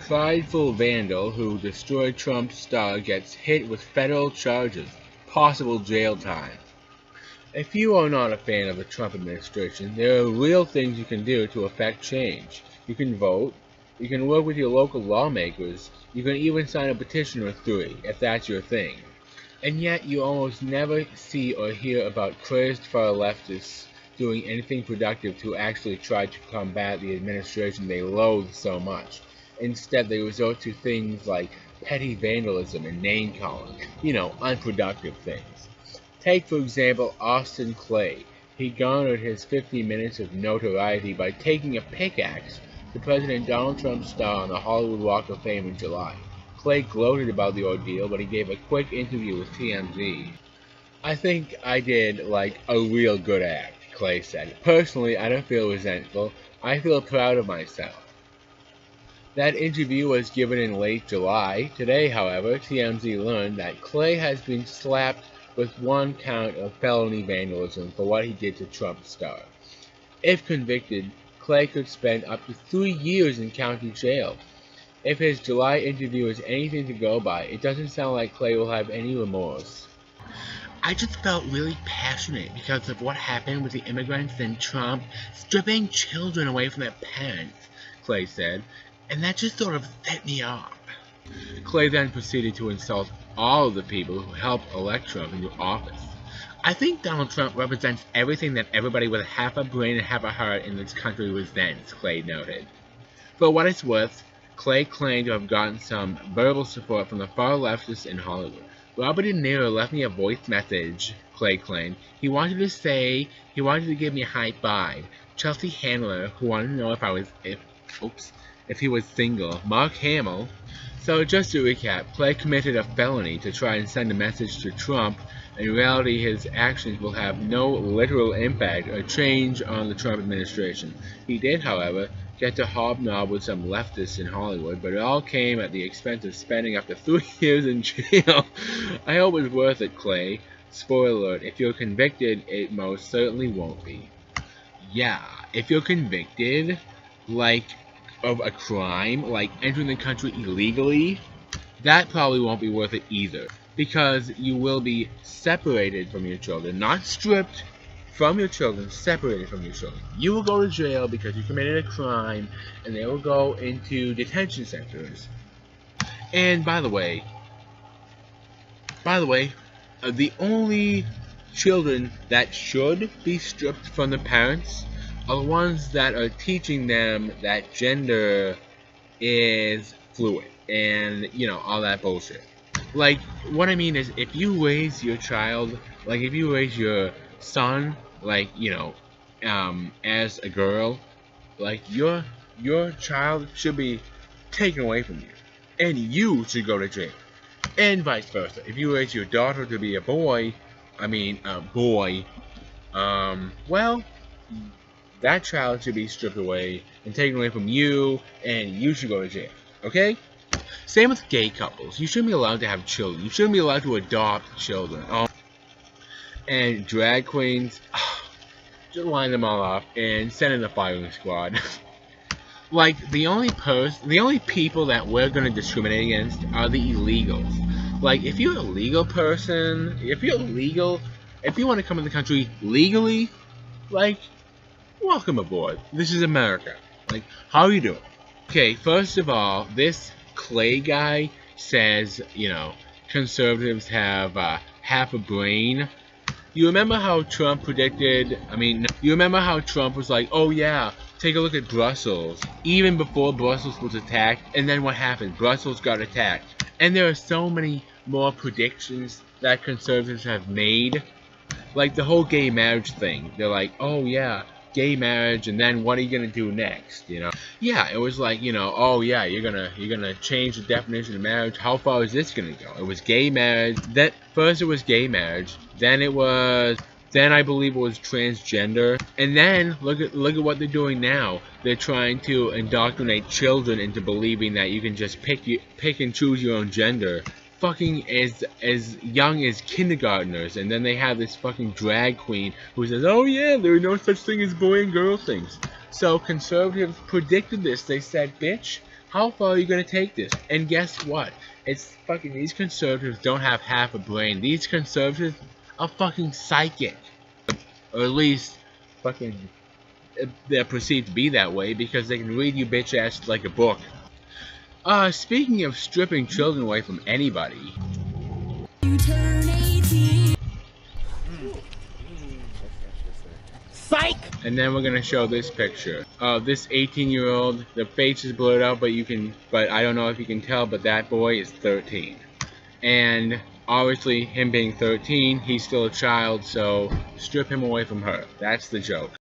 Prideful Vandal who destroyed Trump's star gets hit with federal charges, possible jail time. If you are not a fan of the Trump administration, there are real things you can do to affect change. You can vote, you can work with your local lawmakers, you can even sign a petition or three, if that's your thing. And yet you almost never see or hear about crazed far leftists doing anything productive to actually try to combat the administration they loathe so much. Instead, they resort to things like petty vandalism and name-calling, unproductive things. Take, for example, Austin Clay. He garnered his 50 minutes of notoriety by taking a pickaxe to President Donald Trump's star on the Hollywood Walk of Fame in July. Clay gloated about the ordeal, but he gave a quick interview with TMZ. "I think I did, a real good act," Clay said. "Personally, I don't feel resentful. I feel proud of myself." That interview was given in late July. Today, however, TMZ learned that Clay has been slapped with one count of felony vandalism for what he did to Trump's star. If convicted, Clay could spend up to 3 years in county jail. If his July interview is anything to go by, it doesn't sound like Clay will have any remorse. "I just felt really passionate because of what happened with the immigrants and Trump stripping children away from their parents," Clay said, "and that just sort of set me off." Clay then proceeded to insult all of the people who helped elect Trump into office. "I think Donald Trump represents everything that everybody with half a brain and half a heart in this country resents," Clay noted. For what it's worth, Clay claimed to have gotten some verbal support from the far leftists in Hollywood. "Robert De Niro left me a voice message," Clay claimed. He wanted to give me a high five. Chelsea Handler, who wanted to know if he was single. Mark Hamill." So just to recap, Clay committed a felony to try and send a message to Trump. In reality, his actions will have no literal impact or change on the Trump administration. He did, however, get to hobnob with some leftists in Hollywood, but it all came at the expense of spending up to 3 years in jail. I hope it's worth it, Clay. Spoiler alert, if you're convicted, it most certainly won't be. Yeah, if you're convicted, of a crime, like entering the country illegally, that probably won't be worth it either. Because you will be separated from your children, not stripped from your children, separated from your children. You will go to jail because you committed a crime, and they will go into detention centers. And by the way, the only children that should be stripped from the parents are the ones that are teaching them that gender is fluid and, all that bullshit. What I mean is, if you raise your child, if you raise your son, as a girl, your child should be taken away from you, and you should go to jail. And vice versa. If you raise your daughter to be a boy, well, that child should be stripped away and taken away from you, and you should go to jail. Okay? Same with gay couples. You shouldn't be allowed to have children. You shouldn't be allowed to adopt children. And drag queens, just line them all up and send in the firing squad. The only people that we're gonna discriminate against are the illegals. If you're a legal person, if you want to come in the country legally, welcome aboard. This is America. How you doing? Okay, first of all, this Clay guy says, conservatives have half a brain. You remember how Trump was like, "Oh yeah, take a look at Brussels," even before Brussels was attacked, and then what happened? Brussels got attacked. And there are so many more predictions that conservatives have made. The whole gay marriage thing. They're like, "Oh yeah, gay marriage, and then what are you gonna do next?" Yeah, it was "Oh yeah, you're gonna change the definition of marriage. How far is this gonna go?" It was gay marriage. First it was gay marriage, then I believe it was transgender, and then look at what they're doing now. They're trying to indoctrinate children into believing that you can just pick and choose your own gender. Fucking as young as kindergartners, and then they have this fucking drag queen who says, "Oh yeah, there are no such thing as boy and girl things." So conservatives predicted this. They said, "Bitch, How far are you gonna take this? And guess what? It's fucking, these conservatives don't have half a brain. These conservatives are fucking psychic. Or at least, fucking, they're perceived to be that way because they can read you bitch ass like a book. Speaking of stripping children away from anybody. You turn 18. Psych! And then we're gonna show this picture of this 18-year-old. The face is blurred out, but I don't know if you can tell, but that boy is 13. And obviously, him being 13, he's still a child, so strip him away from her. That's the joke.